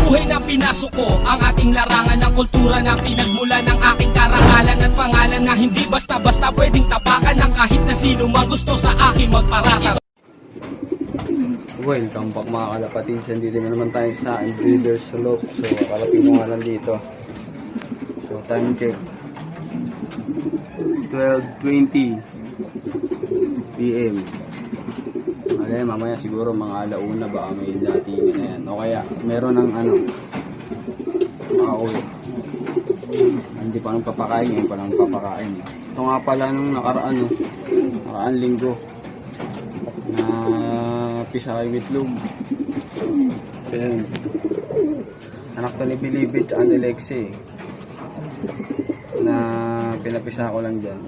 buhay na pinasok ko, ang ating larangan ng kultura na pinagmula ng aking karangalan at pangalan na hindi basta-basta pwedeng tapakan ng kahit na sino magusto sa akin magparasa. Welcome back mga kalapatins, dito na naman tayo sa Breeders Slope. So kalapin mo nga lang dito. So time check 12:20 PM. Okay, mamaya siguro mga alauna baka may dating na yan. O kaya meron ng makauwi. Hindi pa nang papakain, ngayon pa nang papakain. Ito nga pala nung nakaraan linggo na pisakay itlog. Ayan. Anak to ni Bilibid at ni Lexi na pinapisa ko lang dyan.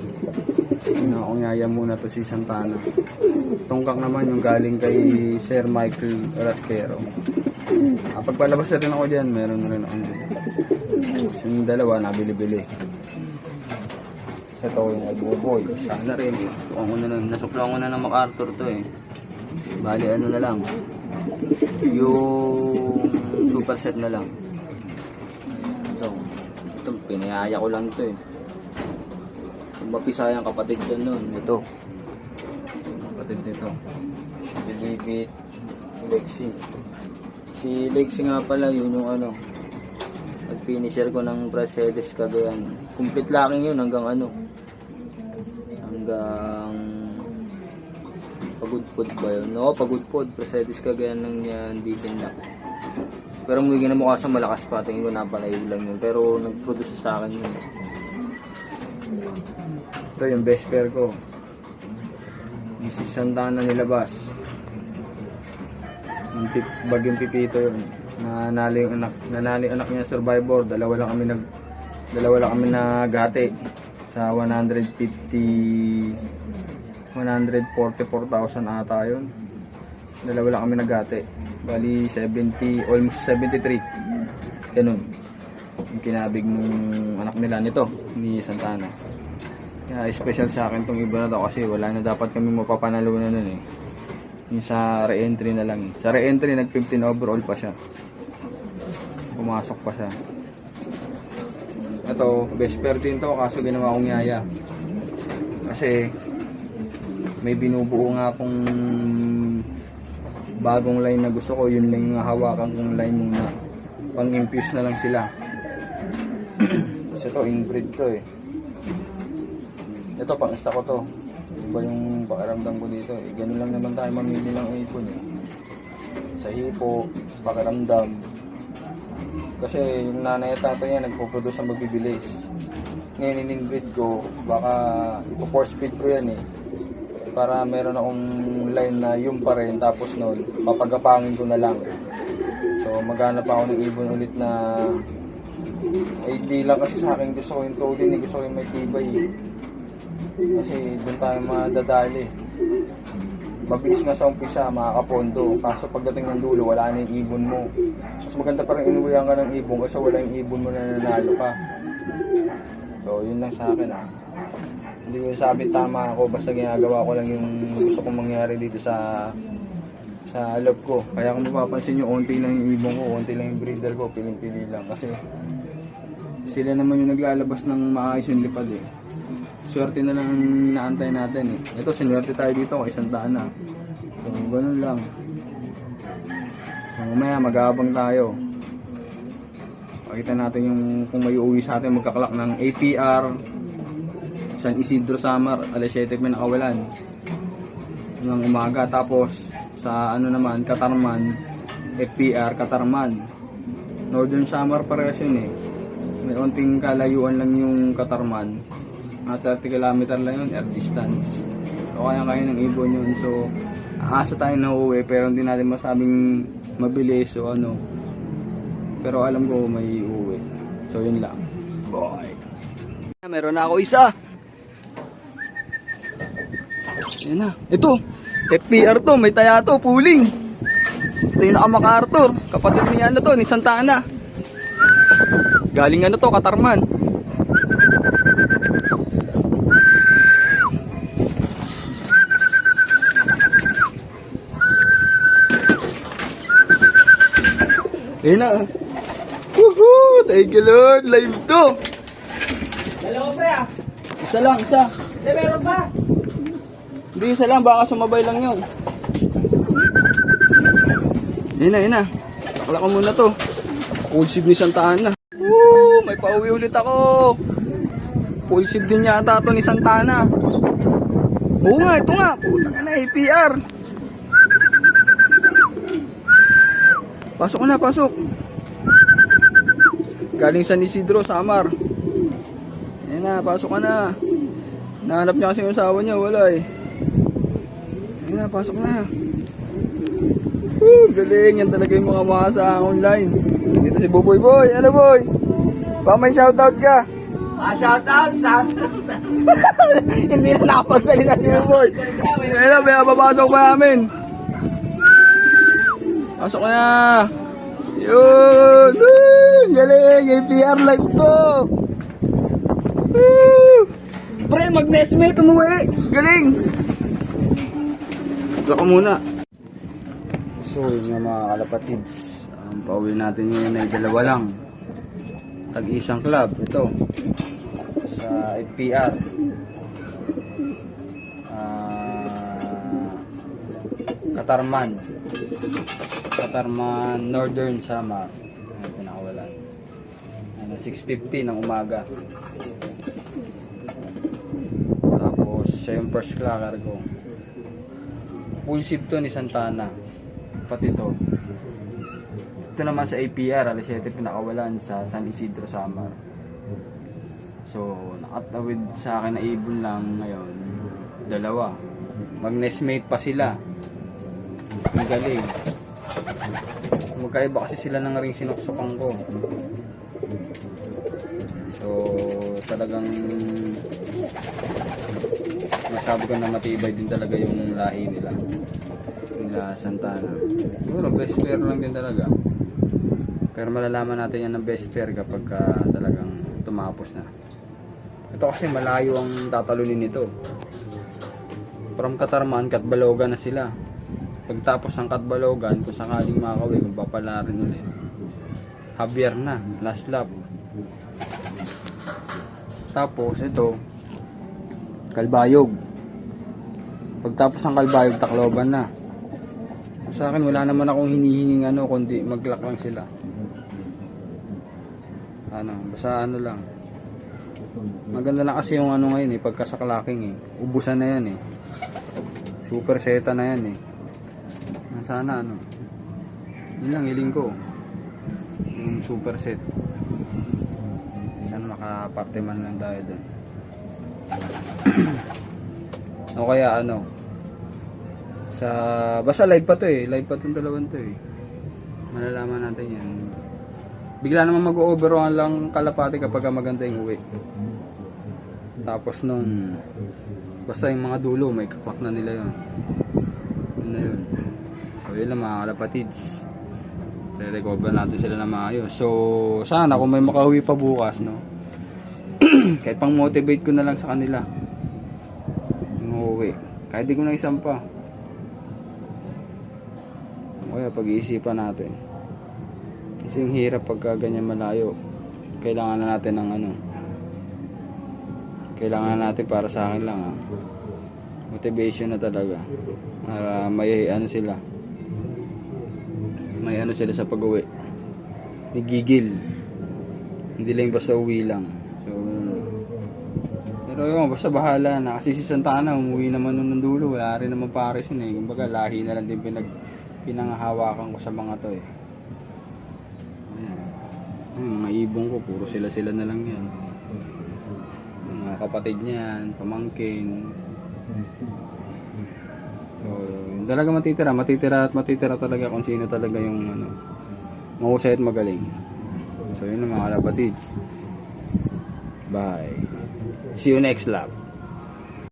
Nakungaya muna to si Santana. Tungkak naman yung galing kay Sir Michael Rasquero. Pagpalabas na rin ako dyan, meron na rin ako dyan. Yung dalawa nabili-bili. Ito yung nagbuboy. Sana rin. Nasuklang ko na ng MacArthur to eh. Bali ano na lang. Yung super set na lang. Ito pinayaya ko lang to eh. Kung mapisayang kapatid ko nun. Ito. Kapatid nito. Bilibid Lexi. Si Lexi nga pala yun yung nag-finisher ko ng Mercedes Cagayan. Complete locking yun hanggang hanggang Pagudpod ba yun? No, Pagudpod. Mercedes Cagayan ng Dikin lock. Pero muli na mukha sa malakas pa. Tingin ko napalayo lang yun. Pero nag-produce sa akin yun. Ito yung best pair ko. Si Santana nilabas. Yung bagyong Pipito yun. Nanalo yung anak niya Survivor. Dalawa lang kami naghati sa 144,000 ata yun. Dalawa lang kami naghati. Bali 70, almost 73. Ganun. Yung kinabig nung anak nila nito ni Santana. Kaya special sa akin tong iba na to kasi wala na dapat kami mapapanalunan nun eh. Yung sa re-entry na lang. Sa re-entry nag 15 overall pa siya. Pumasok pa siya. Ito, best pair din to kaso ginawa kong yaya. Kasi may binubuo nga akong bagong line na gusto ko. Yun lang yung hawakan kong line muna. Pang-infuse na lang sila. Kasi ito, inbreed to eh. Ito, pang-ista ko to. Iba yung pakiramdam ko dito eh. Ganun lang naman tayo mamili ng ipon eh. Sa hipo, sa pakiramdam. Kasi yung nanay at tatay niya nagpo-produce ng magbibilis. Ngayon in-inbreed ko, baka ipo-force feed ko yan eh. Para meron akong line na yung pa rin, tapos noon, papagapangin ko na lang. So maghanap ako ng ibon ulit na di lang kasi sa akin gusto ko yung tolin, gusto ko yung may tibay eh. Kasi doon tayo madadali. Mabilis nga sa umpisa, makakapondo. Kaso pagdating ng dulo, wala na yung ibon mo. Mas maganda pa rin inuwihan ka ng ibon kasi wala yung ibon mo na nanalo ka. So yun lang sa akin ah. Hindi ko sabi tama ako, basta ginagawa ko lang yung gusto kong mangyari dito sa loob ko. Kaya kung mapapansin nyo, onti lang yung ibon ko, onti lang yung breeder ko, piling-pili lang. Kasi sila naman yung naglalabas ng maayos yung lipad eh. Swerte na lang naantay natin eh. Ito, sinuwerte tayo dito kay Santana. So, ganun lang. So, mamaya mag-aabang tayo. Pakita natin yung kung may uuwi sa atin, magkaklak ng APR San Isidro Samar, alas 7 may nakawalan ng umaga. Tapos sa naman, Katarman, FPR Katarman. Northern Samar parehas yun eh. May onting kalayuan lang yung Katarman. 30 km lang yun, air distance. So kaya ng ibon yun. So aasa tayo na uwi pero hindi natin masabing mabilis o pero alam ko may uwi. So yun lang. Boy. Meron na ako isa. Yan na. Ito. FPR to. May taya to. Puling. Ito yung naka-MacArthur. Kapatid niya to. Ni Santana. Galing to. Katarman. Ayun na. Woohoo! Thank you Lord! Live to! Dalawa pre ah. Isa lang, isa. Meron pa. Hindi, isa lang. Baka sumabay lang yun. Yun na. Takla ko muna to. Full sip ni Santa Ana. Woo! May pauwi ulit ako. Full sip din yata to ni Santa Ana. Oo nga, ito nga. Puta ka na, APR. Pasok na, pasok. Galing San Isidro, Samar. Ayan na, pasok ka na. Nahanap niya kasi yung asawa niya, wala eh. Ayan na, pasok na. Woo, galing. Yan talaga yung mga sa online. Dito si Buboy. Boy, ano boy? Baka may shoutout ka. Shoutout sa Hindi na nakapagsalita si Buboy. Ayan na, may babasok pa namin. Pasok na. Yun. Woo, galing. APR live to. Woo. Pre, mag-Nesmil kumuwi. Galing. Ito ko muna. So, yun nga mga kalapatids. Ang pauwi natin ngayon ay dalawa lang. Tag-isang club. Ito. Sa FPR. Katarman Northern Samar. Ayan, pinakawalan. Ayan, 6:50 ng umaga. Tapos, siya yung first clacker ko. Full ship to ni Santana. Pati to. Ito naman sa APR, alas 7 pinakawalan sa San Isidro, Samar. So, nakatawid sa akin na ibon lang ngayon. Dalawa. Mag-nestmate pa sila. Ang galing. Magkaiba kasi sila ng ring sinuksukan ko. So, talagang masabi ko na matibay din talaga yung lahi nila. Nila Santana. Siguro best pair lang din talaga. Pero malalaman natin yan ng best pair kapag talagang tumapos na. Ito kasi malayo ang tatalunin nito. From Katarman, Katbalogan na sila. Pagtapos ng Katbalogan, kung sakaling makakawin, magpapala rin ulit. Javier na, last lap. Tapos ito, Kalbayog. Pagtapos ng Kalbayog, Tacloban na. Sa akin, wala naman akong hinihinging kundi mag-lock lang sila. Basta lang. Maganda na kasi yung ngayon pagkasaklaking ubusan na yan Super seta na yan Sana yun lang hiling ko. Yung super set. Sana makaparte man lang tayo dun. O kaya basta live pa to live pa tong dalawang to malalaman natin yan. Bigla naman mag-overall lang kalapati kapag maganda yung uwi. Tapos nun basta yung mga dulo may kakwak na nila yun. Yun na yun. So yun lang mga kalapatids, re-recover natin sila na maayos. So sana kung may makauwi pa bukas kahit pang motivate ko na lang sa kanila yung uwi. Kahit di ko na isang pa. Kaya pag-iisipan natin. Kasi yung hirap pagka ganyan malayo. Kailangan na natin ng kailangan natin para sa akin lang motivation na talaga. Para may sila. May sila sa pag-uwi. Nagigil. Hindi lang basta uwi lang. So, pero yun, basta bahala na. Kasi si Santana, umuwi naman nun ng dulo. Wala rin naman pares yun Kumbaga, lahi na lang din pinanghahawakan ko sa mga to Ayan. Mga ibong ko, puro sila na lang yan. Mga kapatid niyan, pamangkin. So, talaga matitira talaga kung sino talaga yung mahusay at magaling. So, yun ang mga kalapatids. Bye. See you next lap.